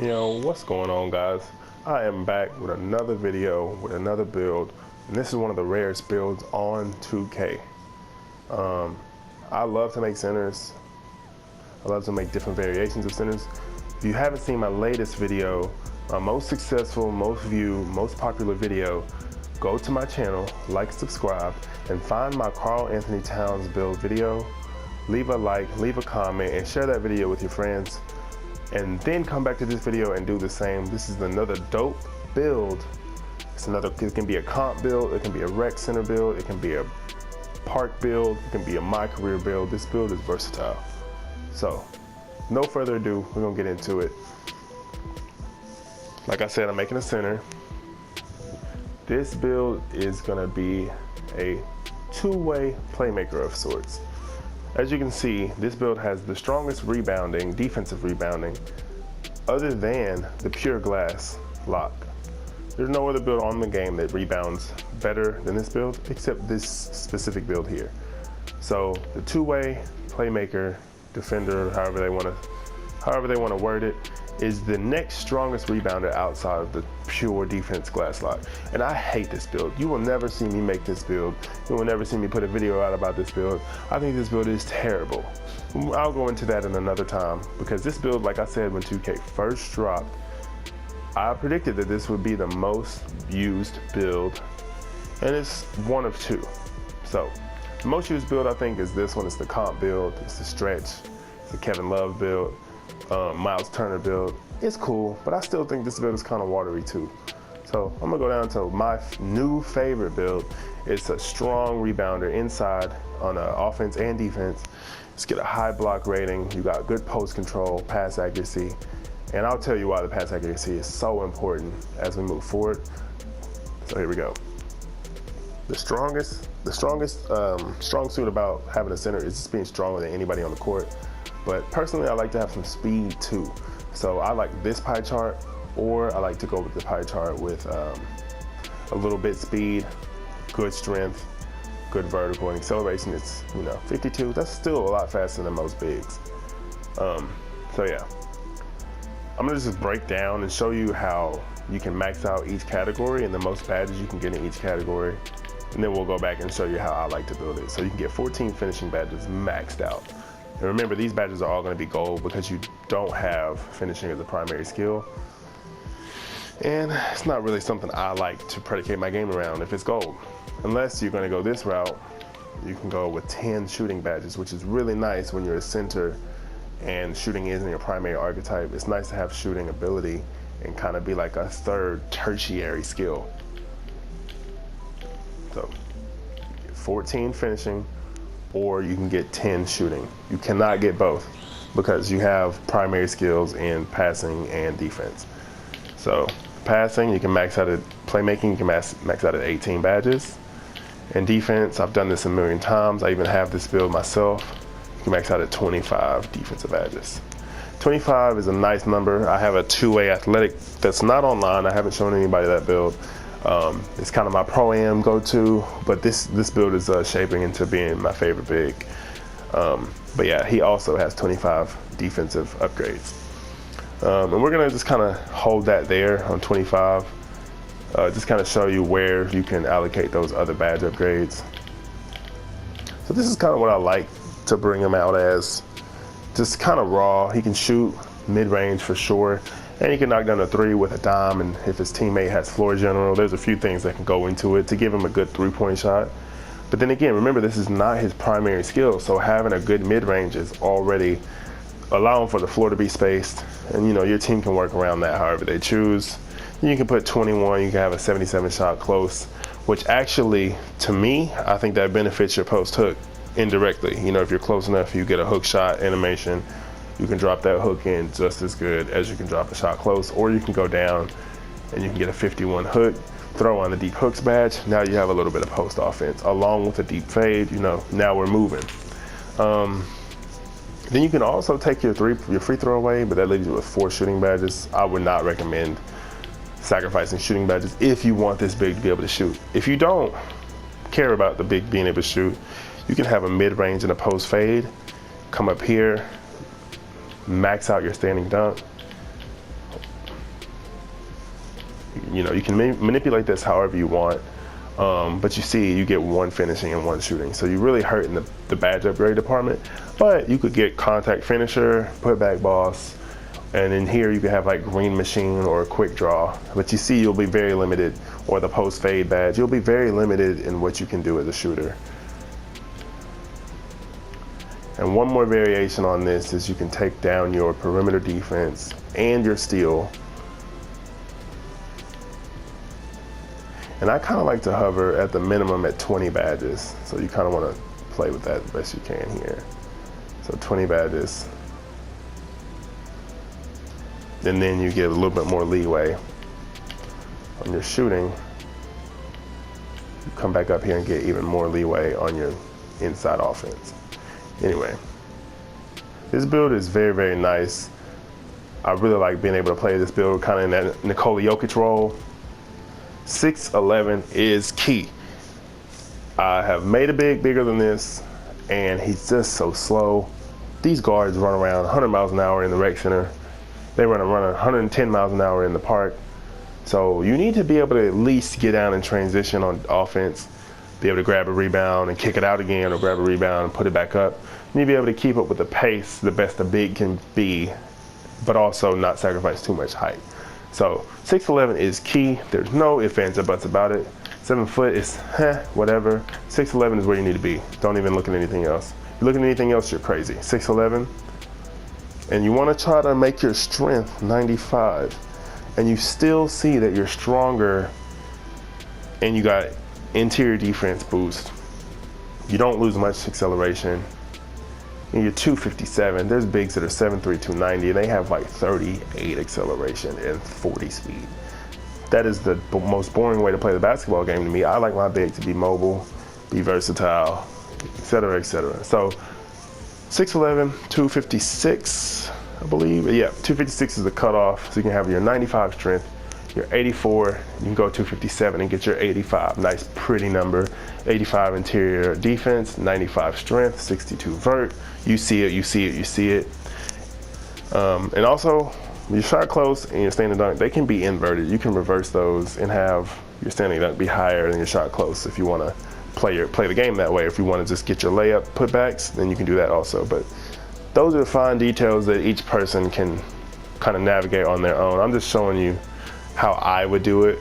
What's going on, guys? I am back with another video with another build, and this is one of the rarest builds on 2K. I love to make centers. I love to make different variations of centers. If you haven't seen my latest video, my most successful, most viewed, most popular video, go to my channel, like, subscribe, and find my Carl Anthony Towns build video. Leave a like, leave a comment, and share that video with your friends. And then come back to this video and do the same. This is another dope build. It can be a comp build, it can be a rec center build, it can be a park build, it can be a my career build. This build is versatile. So, no further ado, we're gonna get into it. Like I said, I'm making a center. This build is gonna be a two-way playmaker of sorts. As you can see, this build has the strongest rebounding, defensive rebounding, other than the pure glass lock. There's no other build on the game that rebounds better than this build, except this specific build here. So the two-way playmaker, defender, however they want to word it, is the next strongest rebounder outside of the pure defense glass lock. And I hate this build. You will never see me make this build. You will never see me put a video out about this build. I think this build is terrible. I'll go into that in another time, because this build, like I said, when 2K first dropped, I predicted that this would be the most used build, and it's one of two. So the most used build, I think, is this one. It's the comp build, it's the stretch, it's the Kevin Love build, Miles Turner build. It's cool, but I still think this build is kind of watery too. So I'm gonna go down to my new favorite build. It's a strong rebounder inside on offense and defense. Let's get a high block rating. You got good post control, pass accuracy, and I'll tell you why the pass accuracy is so important as we move forward. So here we go. The strongest strong suit about having a center is just being stronger than anybody on the court. But personally, I like to have some speed too. So I like this pie chart, or I like to go with the pie chart with a little bit speed, good strength, good vertical, and acceleration. It's 52. That's still a lot faster than most bigs. So yeah, I'm gonna just break down and show you how you can max out each category and the most badges you can get in each category. And then we'll go back and show you how I like to build it. So you can get 14 finishing badges maxed out. And remember, these badges are all going to be gold because you don't have finishing as a primary skill. And it's not really something I like to predicate my game around if it's gold. Unless you're going to go this route, you can go with 10 shooting badges, which is really nice when you're a center and shooting isn't your primary archetype. It's nice to have shooting ability and kind of be like a third tertiary skill. So 14 finishing, or you can get 10 shooting. You cannot get both because you have primary skills in passing and defense. So passing, you can max out at playmaking, you can max out at 18 badges. In defense, I've done this a million times. I even have this build myself. You can max out at 25 defensive badges. 25 is a nice number. I have a two-way athletic that's not online. I haven't shown anybody that build. It's kind of my pro-am go-to, but this build is shaping into being my favorite big. But yeah, he also has 25 defensive upgrades. And we're gonna just kind of hold that there on 25. Just kind of show you where you can allocate those other badge upgrades. So this is kind of what I like to bring him out as. Just kind of raw. He can shoot mid-range for sure. And he can knock down a three with a dime, and if his teammate has floor general, there's a few things that can go into it to give him a good three-point shot. But then again, remember, this is not his primary skill, so having a good mid-range is already allowing for the floor to be spaced, and your team can work around that however they choose. You can put 21, you can have a 77 shot close, which actually, to me, I think that benefits your post hook indirectly. If you're close enough, you get a hook shot animation. You can drop that hook in just as good as you can drop a shot close, or you can go down and you can get a 51 hook, throw on the deep hooks badge. Now you have a little bit of post offense along with a deep fade. Now we're moving. Then you can also take your free throw away, but that leaves you with 4 shooting badges. I would not recommend sacrificing shooting badges if you want this big to be able to shoot. If you don't care about the big being able to shoot, you can have a mid-range and a post fade, come up here, max out your standing dunk, You know, you can manipulate this however you want. But you see, you get one finishing and one shooting. So you really hurt in the badge upgrade department. But you could get contact finisher, put back boss, and in here you could have like green machine or quick draw. But you see, you'll be very limited, or the post fade badge. You'll be very limited in what you can do as a shooter. And one more variation on this is you can take down your perimeter defense and your steal. And I kind of like to hover at the minimum at 20 badges. So you kind of want to play with that the best you can here. So 20 badges. And then you get a little bit more leeway on your shooting. You come back up here and get even more leeway on your inside offense. Anyway, this build is very, very nice. I really like being able to play this build kind of in that Nikola Jokic role. 6'11" is key. I have made a bigger than this, and he's just so slow. These guards run around 100 miles an hour in the rec center. They run 110 miles an hour in the park. So you need to be able to at least get down and transition on offense, be able to grab a rebound and kick it out again, or grab a rebound and put it back up. You need to be able to keep up with the pace the best a big can be, but also not sacrifice too much height. So 6'11" is key. There's no ifs, ands, or buts about it. 7 foot is whatever. 6'11" is where you need to be. Don't even look at anything else. If you look at anything else, you're crazy. 6'11", and you want to try to make your strength 95, and you still see that you're stronger, and you got interior defense boost. You don't lose much acceleration. And you're 257. There's bigs that are 7'3", 290, and they have like 38 acceleration and 40 speed. That is the most boring way to play the basketball game to me. I like my big to be mobile, be versatile, etc., etc. So 6'11", 256, I believe. Yeah, 256 is the cutoff. So you can have your 95 strength, your 84, you can go 257 and get your 85. Nice, pretty number. 85 interior defense, 95 strength, 62 vert. You see it, you see it, you see it. And also, your shot close and your standing dunk, they can be inverted. You can reverse those and have your standing dunk be higher than your shot close if you want to play the game that way. If you want to just get your layup putbacks, then you can do that also. But those are the fine details that each person can kind of navigate on their own. I'm just showing you how I would do it,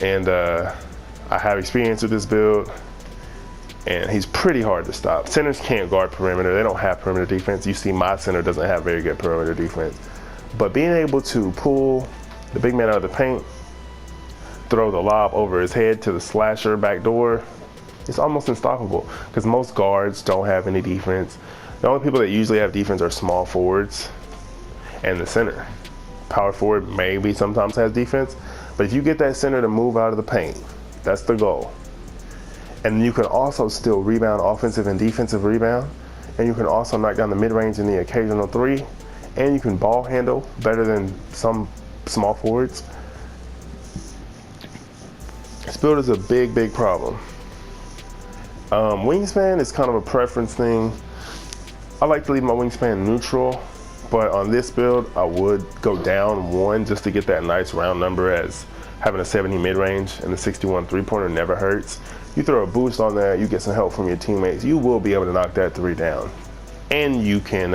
and I have experience with this build, and he's pretty hard to stop. Centers can't guard perimeter. They don't have perimeter defense. You see my center doesn't have very good perimeter defense. But being able to pull the big man out of the paint, throw the lob over his head to the slasher back door, it's almost unstoppable because most guards don't have any defense. The only people that usually have defense are small forwards and the center. Power forward maybe sometimes has defense, but if you get that center to move out of the paint, that's the goal. And you can also still rebound offensive and defensive rebound, and you can also knock down the mid-range and the occasional three, and you can ball handle better than some small forwards. This build is a big, big problem. Wingspan is kind of a preference thing. I like to leave my wingspan neutral, but on this build, I would go down one just to get that nice round number, as having a 70 mid-range and the 61 three-pointer never hurts. You throw a boost on that, you get some help from your teammates, you will be able to knock that three down. And you can,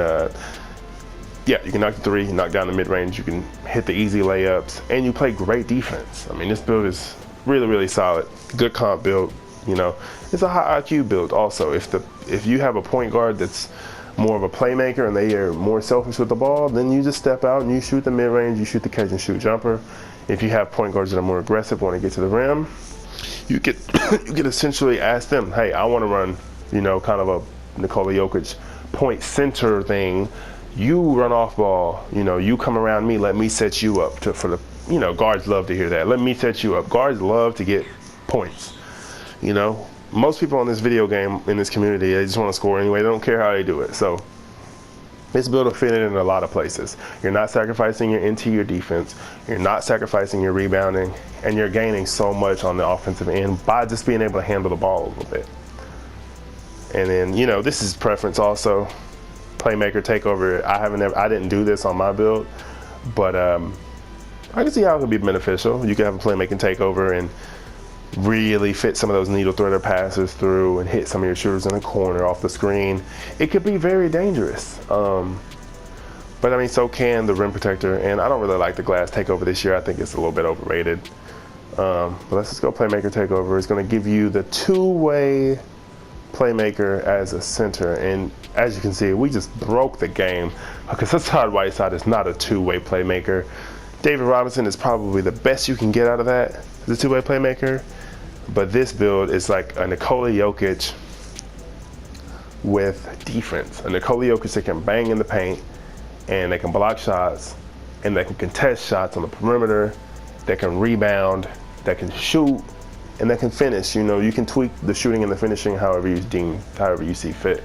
you can knock the three, you knock down the mid-range, you can hit the easy layups, and you play great defense. I mean, this build is really, really solid. Good comp build, you know. It's a high IQ build also. If you have a point guard that's more of a playmaker and they are more selfish with the ball, then you just step out and you shoot the mid-range, you shoot the catch and shoot jumper. If you have point guards that are more aggressive, want to get to the rim, you could essentially ask them, hey, I want to run, you know, kind of a Nikola Jokic point center thing. You run off ball, you know, you come around me, let me set you up for the, you know, guards love to hear that. Let me set you up. Guards love to get points, you know. Most people in this video game, in this community, they just want to score anyway. They don't care how they do it. So this build will fit in a lot of places. You're not sacrificing your interior defense. You're not sacrificing your rebounding, and you're gaining so much on the offensive end by just being able to handle the ball a little bit. And then, you know, this is preference also. Playmaker takeover. I didn't do this on my build, but I can see how it could be beneficial. You could have a playmaking takeover and really fit some of those needle threader passes through and hit some of your shooters in the corner off the screen. It could be very dangerous. But I mean, so can the rim protector, and I don't really like the glass takeover this year. I think it's a little bit overrated. But let's just go playmaker takeover. It's going to give you the two-way playmaker as a center, and as you can see, we just broke the game because Hassan Whiteside is not a two-way playmaker. David Robinson is probably the best you can get out of that, the two-way playmaker. But this build is like a Nikola Jokic with defense. A Nikola Jokic that can bang in the paint, and they can block shots, and they can contest shots on the perimeter, that can rebound, that can shoot, and that can finish. You know, you can tweak the shooting and the finishing however you see fit.